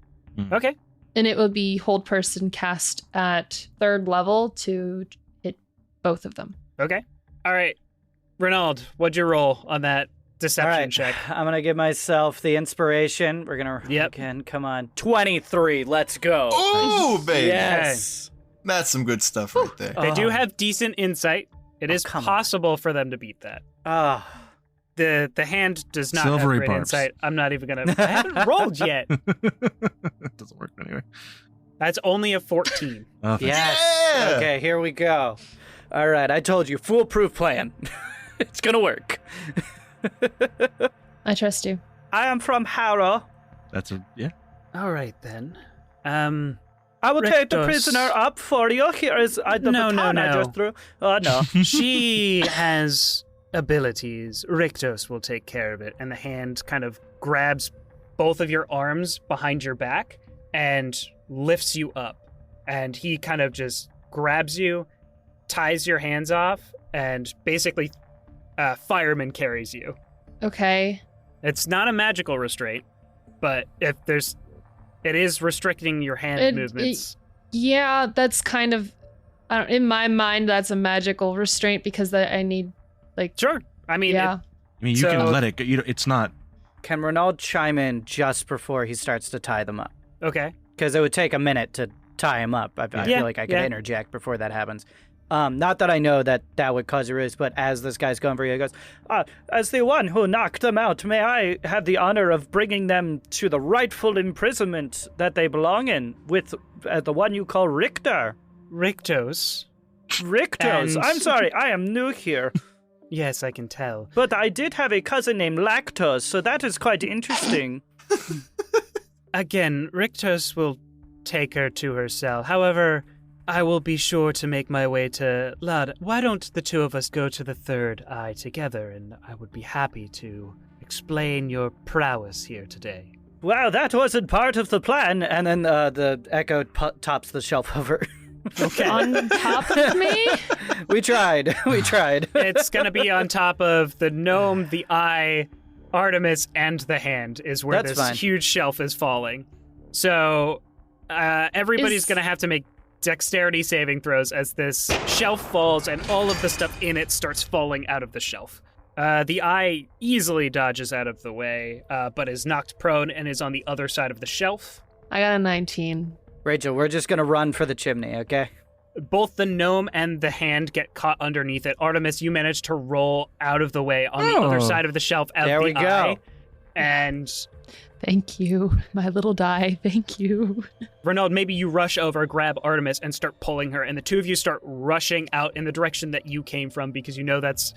Okay. And it would be hold person cast at 3rd level to hit both of them. Okay. All right. Renald, what'd you roll on that deception All right, check? I'm gonna give myself the inspiration. We're gonna again. Come on, 23. Let's go. Ooh, baby. Yes. That's some good stuff right there. They do Oh. have decent insight. It is come on. possible for them to beat that. Ah. The hand does not Silvery have great barbs. insight. I'm not even gonna. I haven't rolled yet. It doesn't work anyway. That's only a 14. Oh, Yes. Yeah! Okay, here we go. All right, I told you, foolproof plan. It's gonna work. I trust you. I am from Harrow. That's a yeah. All right, then. I will take the Rictus. prisoner up for you. Here is the baton I just threw. Oh, no. She has abilities. Rictus will take care of it. And the hand kind of grabs both of your arms behind your back and lifts you up. And he kind of just grabs you, ties your hands off, and basically fireman carries you. Okay. It's not a magical restraint, but if there's... It is restricting your hand movements. Yeah, that's kind of... in my mind, that's a magical restraint because I need, like... Sure. I mean, yeah. You So- can let it go. It's not. Can Renald chime in just before he starts to tie them up? okay. Because it would take a minute to tie him up. I Yeah, feel like I could yeah. interject before that happens. Not that I know that would cause a ruse, but as this guy's going for you, he goes, as the one who knocked them out, may I have the honor of bringing them to the rightful imprisonment that they belong in with the one you call Richter. Rictus. Rictos. And- I'm sorry, I am new here. Yes, I can tell. But I did have a cousin named Lactose, so that is quite interesting. Again, Rictus will take her to her cell. However, I will be sure to make my way to Lad. Why don't the two of us go to the third eye together, and I would be happy to explain your prowess here today. Wow, that wasn't part of the plan. And then the Echo tops the shelf over. Okay. On top of me? We tried. It's going to be on top of the gnome, the eye, Artemis, and the hand is where That's this fine. huge shelf is falling. So everybody's Is- going to have to make dexterity saving throws as this shelf falls and all of the stuff in it starts falling out of the shelf. The eye easily dodges out of the way, but is knocked prone and is on the other side of the shelf. I got a 19. Rachel, we're just going to run for the chimney, okay? Both the gnome and the hand get caught underneath it. Artemis, you managed to roll out of the way on the other side of the shelf out There the we go. eye. And Thank you, my little die. Thank you. Renald, maybe you rush over, grab Artemis, and start pulling her, and the two of you start rushing out in the direction that you came from because you know that's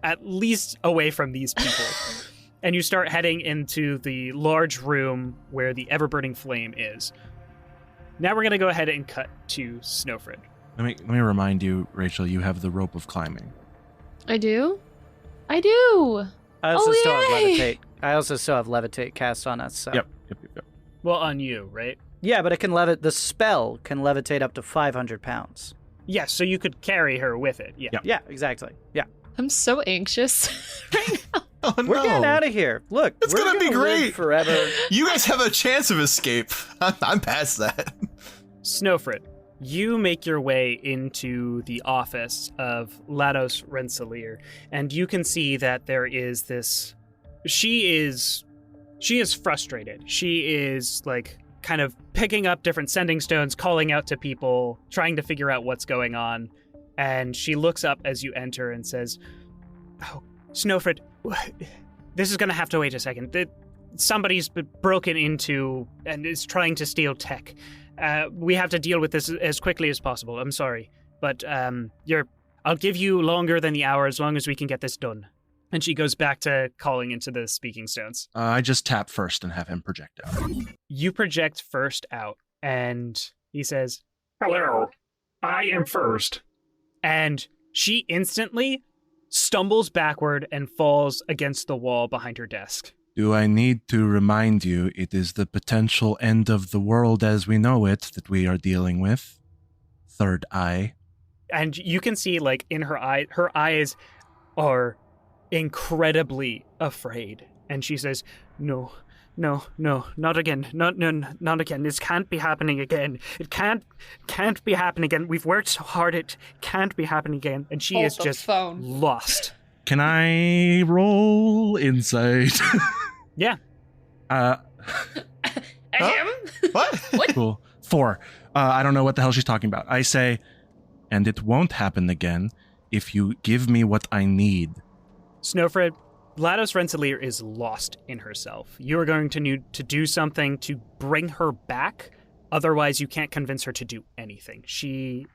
at least away from these people. And you start heading into the large room where the ever-burning flame is. Now we're going to go ahead and cut to Snøfrid. Let me remind you, Rachel. You have the rope of climbing. I do? I do! I also still have yay! levitate. I also still have levitate cast on us. So. Yep. Well, on you, right? Yeah, but it can the spell can levitate up to 500 pounds. Yes, so you could carry her with it. Yeah. Yep. Yeah, exactly. Yeah. I'm so anxious right now. Oh, no. We're getting out of here. Look, It's we're gonna be live great. forever. You guys have a chance of escape. I'm past that. Snøfrid, you make your way into the office of Lados Rensselaer, and you can see that there is this... She is frustrated. She is, like, kind of picking up different sending stones, calling out to people, trying to figure out what's going on. And she looks up as you enter and says, "Oh, Snøfrid, this is going to have to wait a second. Somebody's been broken into and is trying to steal tech. We have to deal with this as quickly as possible. I'm sorry, but I'll give you longer than the hour as long as we can get this done." And she goes back to calling into the speaking stones. I just tap first and have him project out. You project first out, and he says, Hello, I am first. and she instantly stumbles backward and falls against the wall behind her desk. Do I need to remind you it is the potential end of the world as we know it that we are dealing with? Third eye. And you can see, like, in her eyes are incredibly afraid. And she says, no, not again. Not again. This can't be happening again. It can't be happening again. We've worked so hard. It can't be happening again. And she Hold is the just phone. lost. Can I roll insight? Yeah. Ahem. What? Cool. 4. I don't know what the hell she's talking about. I say, and it won't happen again if you give me what I need. Snøfrid, Lados Rensselaer is lost in herself. You are going to need to do something to bring her back, Otherwise, you can't convince her to do anything. She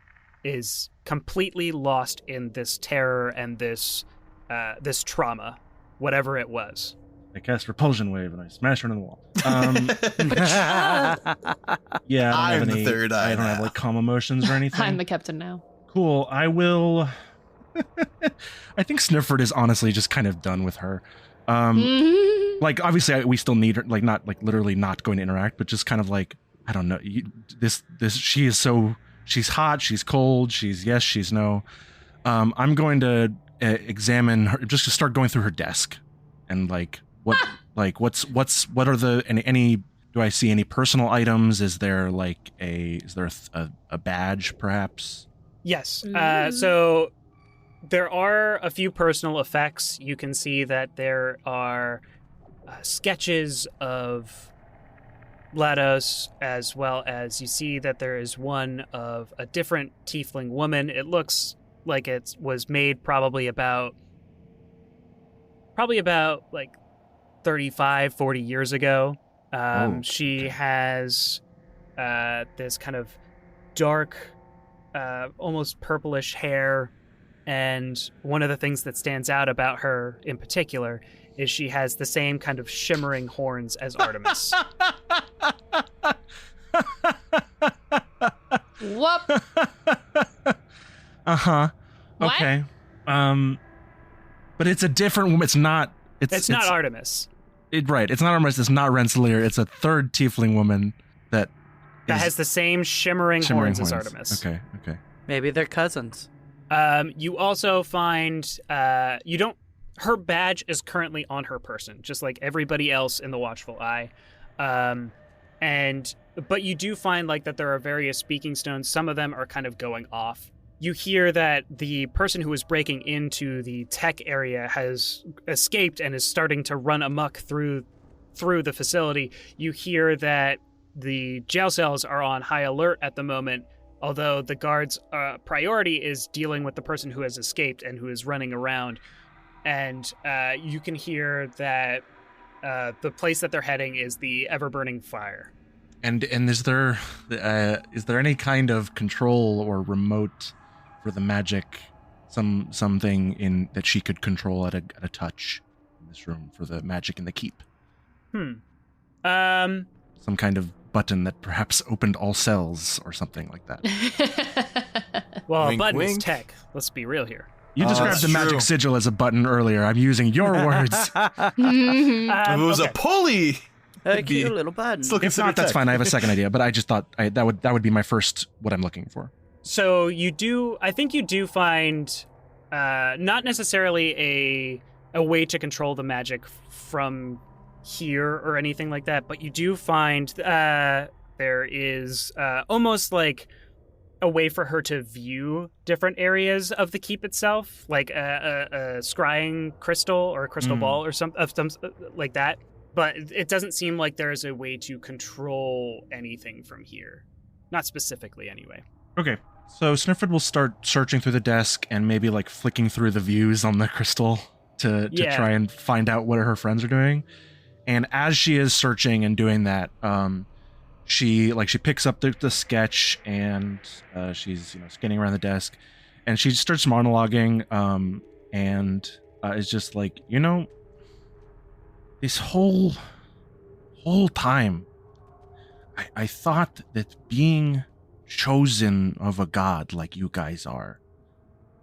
is completely lost in this terror and this trauma, whatever it was. I cast Repulsion Wave and I smash her into the wall. Yeah, I don't have any. the third eye. I don't have like calm emotions or anything. I'm the captain now. Cool. I will. I think Snøfrid is honestly just kind of done with her. Like obviously we still need her. Like not like literally not going to interact, but just kind of like I don't know. This she is so. She's hot. She's cold. She's yes. She's no. I'm going to examine her. Just to start going through her desk, and like what what are the any do I see any personal items? Is there like a badge perhaps? Yes. So there are a few personal effects. You can see that there are sketches of Lados, as well as you see that there is one of a different tiefling woman. It looks like it was made probably about like 35, 40 years ago. She has this kind of dark, almost purplish hair, and one of the things that stands out about her in particular is she has the same kind of shimmering horns as Artemis. Whoop. Uh-huh. What? Okay. But it's a different woman. It's not Artemis. Right. It's not Artemis. It's not Rensselaer. It's a third tiefling woman that has the same shimmering horns as Artemis. Okay. Maybe they're cousins. You also find her badge is currently on her person, just like everybody else in the Watchful Eye. But you do find like that there are various speaking stones. Some of them are kind of going off. You hear that the person who was breaking into the tech area has escaped and is starting to run amok through the facility. You hear that the jail cells are on high alert at the moment, although the guards' priority is dealing with the person who has escaped and who is running around. And you can hear that the place that they're heading is the ever-burning fire. And is there any kind of control or remote for the magic, something in that she could control at a touch in this room for the magic in the keep? Some kind of button that perhaps opened all cells or something like that. Well, Wink, a button wink. is tech. Let's be real here. You described the that's magic true. sigil as a button earlier. I'm using your words. If it was a pulley. A It'd be- cute little button. Still If considered not, that's tech. fine. I have a second idea, but I just thought that would be my first what I'm looking for. So I think you do find not necessarily a way to control the magic from here or anything like that, but you do find there is almost like a way for her to view different areas of the keep itself, like a scrying crystal or a crystal ball or some like that. But it doesn't seem like there's a way to control anything from here. Not specifically, anyway. Okay. So Snøfrid will start searching through the desk and maybe like flicking through the views on the crystal to try and find out what her friends are doing. And as she is searching and doing that, she picks up the sketch and she's scanning around the desk, and she starts monologuing and is just like, this whole time I thought that being chosen of a god like you guys are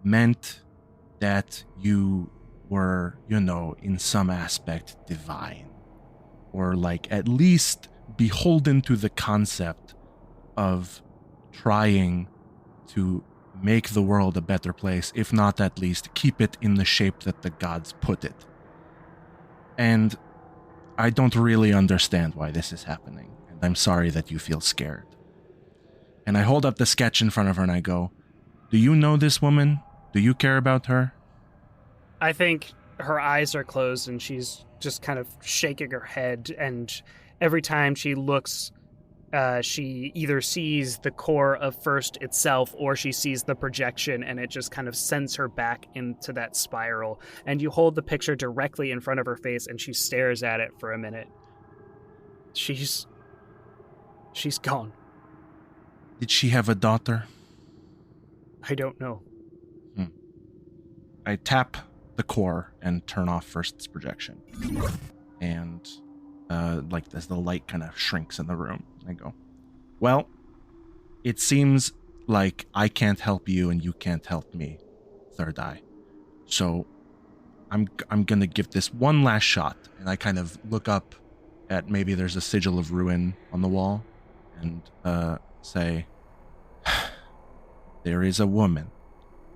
meant that you were, in some aspect divine, or like at least beholden to the concept of trying to make the world a better place, if not at least keep it in the shape that the gods put it. And I don't really understand why this is happening, and I'm sorry that you feel scared. And I hold up the sketch in front of her and I go, do you know this woman? Do you care about her? I think her eyes are closed and she's just kind of shaking her head, and every time she looks, she either sees the core of First itself or she sees the projection, and it just kind of sends her back into that spiral. And you hold the picture directly in front of her face and she stares at it for a minute. She's gone. Did she have a daughter? I don't know. I tap the core and turn off first's projection. And as the light kind of shrinks in the room, I go, well, it seems like I can't help you and you can't help me, Third Eye. So I'm going to give this one last shot. And I kind of look up at maybe there's a sigil of ruin on the wall and say, there is a woman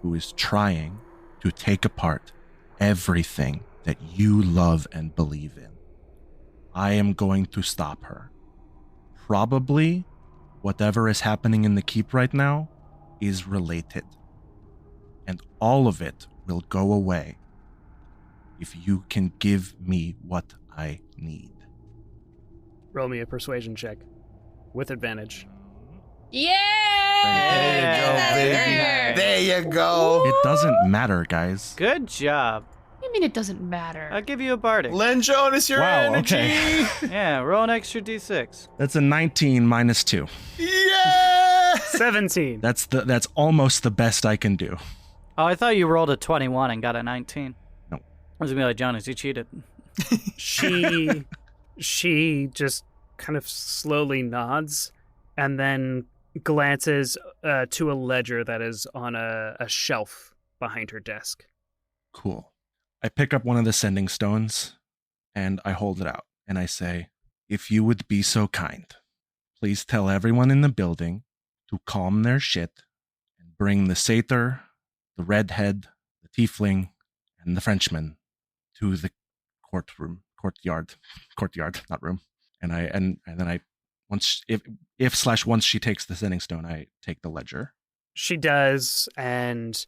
who is trying to take apart everything that you love and believe in. I am going to stop her. Probably whatever is happening in the keep right now is related. And all of it will go away if you can give me what I need. Roll me a persuasion check with advantage. Yeah! There you go. It doesn't matter, guys. Good job. I mean, it doesn't matter. I'll give you a bardic. Lend Jonas your energy. Okay. Yeah, roll an extra d6. That's a 19 minus 2. Yeah. 17. That's almost the best I can do. Oh, I thought you rolled a 21 and got a 19. No. I was going to be like, Jonas, you cheated. She just kind of slowly nods and then glances to a ledger that is on a shelf behind her desk. Cool. I pick up one of the sending stones and I hold it out and I say, if you would be so kind, please tell everyone in the building to calm their shit and bring the satyr, the redhead, the tiefling, and the Frenchman to the courtyard, not room. And then I once she takes the sending stone, I take the ledger. She does, and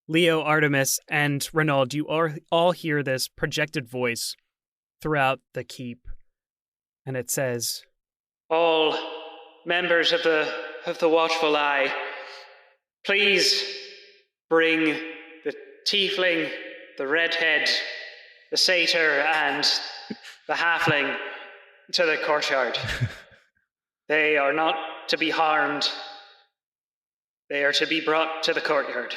Leo, Artemis, and Renald, you all hear this projected voice throughout the keep, and it says, "All members of the Watchful Eye, please bring the tiefling, the redhead, the satyr, and the halfling to the courtyard. They are not to be harmed. They are to be brought to the courtyard."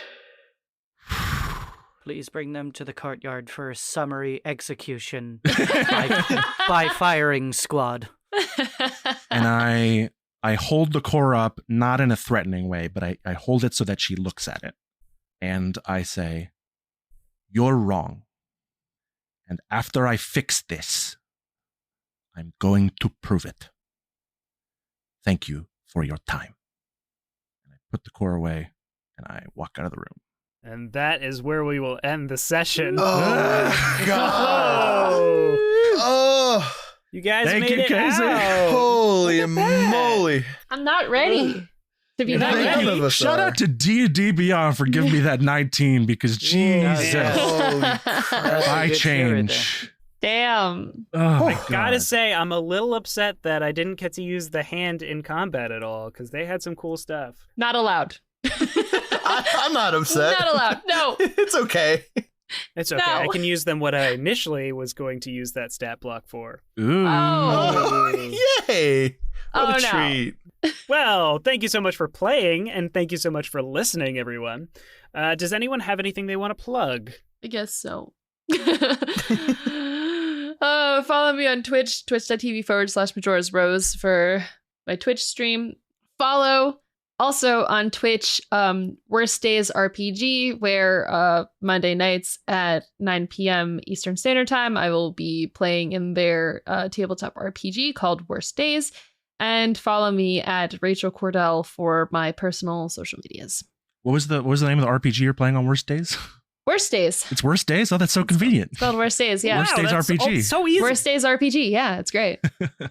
Please bring them to the courtyard for a summary execution by firing squad. And I hold the core up, not in a threatening way, but I hold it so that she looks at it. And I say, you're wrong. And after I fix this, I'm going to prove it. Thank you for your time. And I put the core away and I walk out of the room. And that is where we will end the session. Oh, God. Oh. You guys Thank made you, it Casey. out. Holy moly. I'm not ready to be that Thank ready. you. Shout out to D&D Beyond for giving me that 19 because Jesus, Holy I change. Damn. Oh, I gotta say, I'm a little upset that I didn't get to use the hand in combat at all, because they had some cool stuff. Not allowed. I'm not upset. Not allowed. No. It's okay. It's okay. No. I can use them what I initially was going to use that stat block for. Ooh. Oh, yay. What a no. treat. Well, thank you so much for playing, and thank you so much for listening, everyone. Does anyone have anything they want to plug? I guess so. Follow me on Twitch, twitch.tv/Majora's Rose for my Twitch stream. Follow also on Twitch, Worst Days RPG, where Monday nights at 9 p.m. Eastern Standard Time, I will be playing in their tabletop RPG called Worst Days. And follow me at Rachel Kordell for my personal social medias. What was the name of the RPG you're playing on Worst Days? Worst Days. It's Worst Days? Oh, that's so convenient. It's called Worst Days, yeah. Worst Days that's RPG. so easy. Worst Days RPG, yeah, it's great. I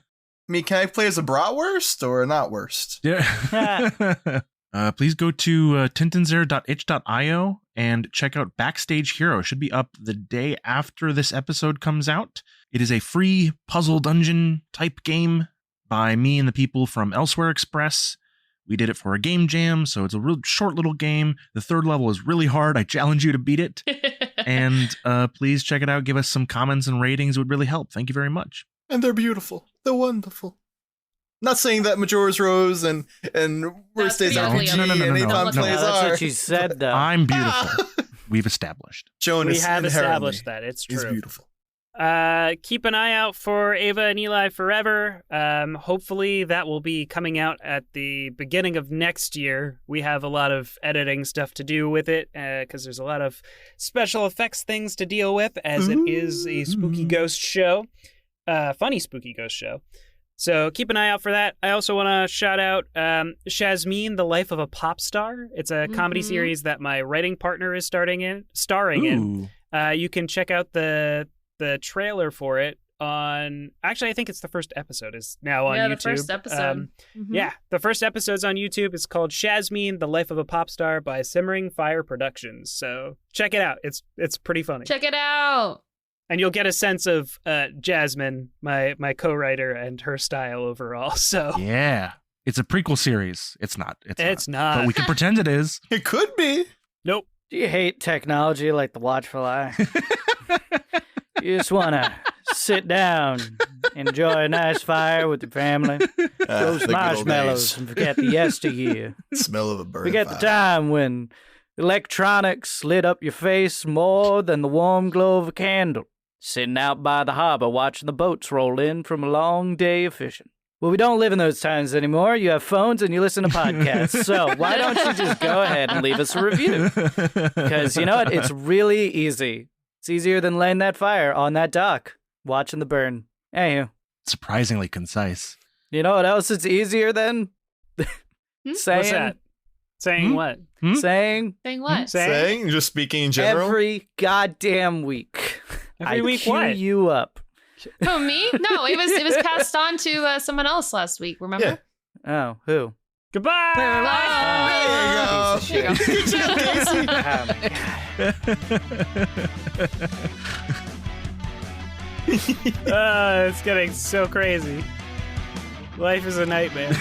mean, can I play as a bratwurst or not worst? Yeah. Please go to tintenseher.itch.io and check out Backstage Hero. It should be up the day after this episode comes out. It is a free puzzle dungeon type game by me and the people from Elsewhere Express. We did it for a game jam, so it's a real short little game. The third level is really hard. I challenge you to beat it. And please check it out. Give us some comments and ratings. It would really help. Thank you very much. And they're beautiful. They're wonderful. Not saying that Majora's Rose and Worst Days No, RPG no, and Napalm no. Plays That's are. what she said, though. I'm beautiful. We've established. Jonas We have inherently established that. It's is true. beautiful. Keep an eye out for Ava and Eli Forever. Hopefully that will be coming out at the beginning of next year. We have a lot of editing stuff to do with it because there's a lot of special effects things to deal with, as it is a spooky ghost show. Funny spooky ghost show. So keep an eye out for that. I also want to shout out Shazmeen, The Life of a Pop Star. It's a comedy series that my writing partner is starring in. You can check out the trailer for it on... Actually, I think it's the first episode is now on YouTube. Yeah, the first episode. Yeah, the first episode's on YouTube. It's called Shazmeen, The Life of a Pop Star by Simmering Fire Productions. So check it out. It's pretty funny. Check it out. And you'll get a sense of Jasmine, my co-writer, and her style overall. So Yeah. It's a prequel series. It's not. It's not. But we can pretend it is. It could be. Nope. Do you hate technology like the Watchful Eye? You just want to sit down, enjoy a nice fire with your family, roast the good old marshmallows, days. and forget the yesteryear. Smell of a burn Forget fire. the time when electronics lit up your face more than the warm glow of a candle. Sitting out by the harbor watching the boats roll in from a long day of fishing. Well, we don't live in those times anymore. You have phones and you listen to podcasts. So why don't you just go ahead and leave us a review? Because you know what? It's really easy. It's easier than laying that fire on that dock, watching the burn. Anywho, Surprisingly concise. you know what else it's easier than? Saying, What's that? Saying what? Saying Saying what? Saying, just speaking in general. every goddamn week. Every I week cue what? you up. Who, me? No, it was passed on to someone else last week, remember? Yeah. Oh, who? Goodbye. Oh, There you go. There you go. Good job, Casey. Oh, my God. It's getting so crazy. Life is a nightmare.